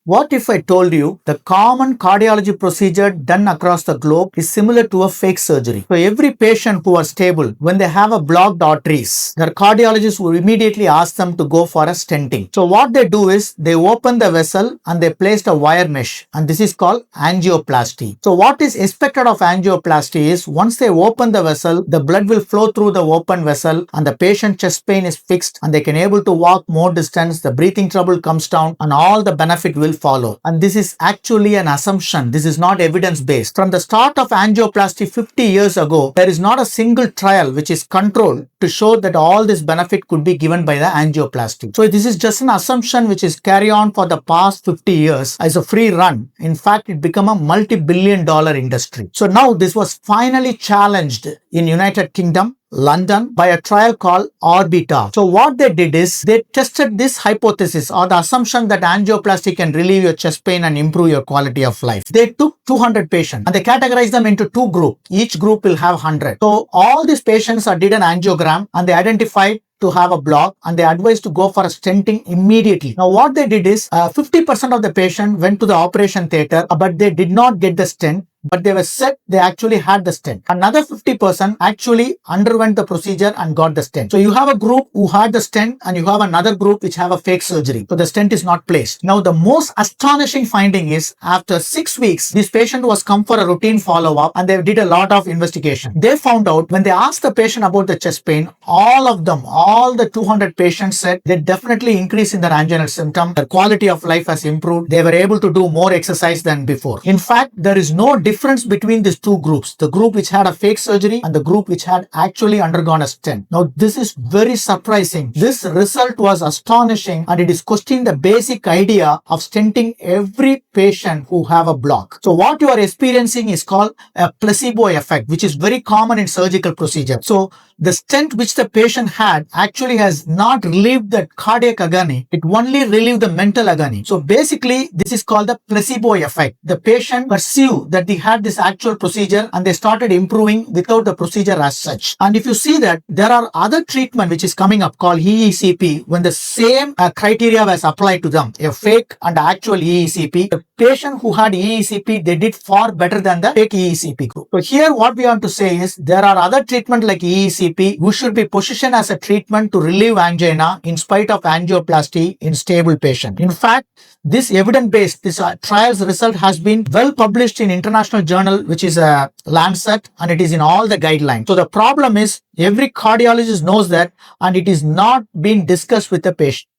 What if I told you the common cardiology procedure done across the globe is similar to a fake surgery? So every patient who are stable, when they have a blocked arteries, their cardiologist will immediately ask them to go for a stenting. So what they do is they open the vessel and they placed a wire mesh, and this is called angioplasty. So what is expected of angioplasty is once they open the vessel, the blood will flow through the open vessel and the patient chest pain is fixed and they can able to walk more distance, the breathing trouble comes down and all the benefit will follow. And this is actually an assumption. This is not evidence based. From the start of angioplasty 50 years ago, there is not a single trial which is controlled to show that all this benefit could be given by the angioplasty. So this is just an assumption which is carried on for the past 50 years as a free run. In fact, it became a multi-billion-dollar industry. So now this was finally challenged in United Kingdom, London, by a trial called ORBITA. So what they did is they tested this hypothesis or the assumption that angioplasty can relieve your chest pain and improve your quality of life. They took 200 patients and they categorized them into two groups. Each group will have 100. So all these patients did an angiogram and they identified to have a block and they advised to go for a stenting immediately. Now what they did is 50% of the patient went to the operation theater but they did not get the stent, but they were said they actually had the stent. Another 50% actually underwent the procedure and got the stent. So you have a group who had the stent and you have another group which have a fake surgery. So the stent is not placed. Now the most astonishing finding is after 6 weeks, this patient was come for a routine follow-up and they did a lot of investigation. They found out when they asked the patient about the chest pain, all of them, all the 200 patients said they definitely increase in their anginal symptom. Their quality of life has improved. They were able to do more exercise than before. In fact, there is no difference between these two groups, the group which had a fake surgery and the group which had actually undergone a stent. Now this is very surprising. This result was astonishing and it is questioning the basic idea of stenting every patient who have a block. So what you are experiencing is called a placebo effect, which is very common in surgical procedure. So the stent which the patient had actually has not relieved the cardiac agony. It only relieved the mental agony. So basically, this is called the placebo effect. The patient perceived that they had this actual procedure and they started improving without the procedure as such. And if you see that there are other treatment which is coming up called EECP, when the same criteria was applied to them, a fake and actual EECP, the patient who had EECP, they did far better than the fake EECP group. So here what we want to say is there are other treatment like EECP which should be positioned as a treatment to relieve angina in spite of angioplasty in stable patient. In fact, this evidence-based, this trial's result has been well published in international journal which is a Lancet and it is in all the guidelines. So the problem is every cardiologist knows that and it is not being discussed with the patient.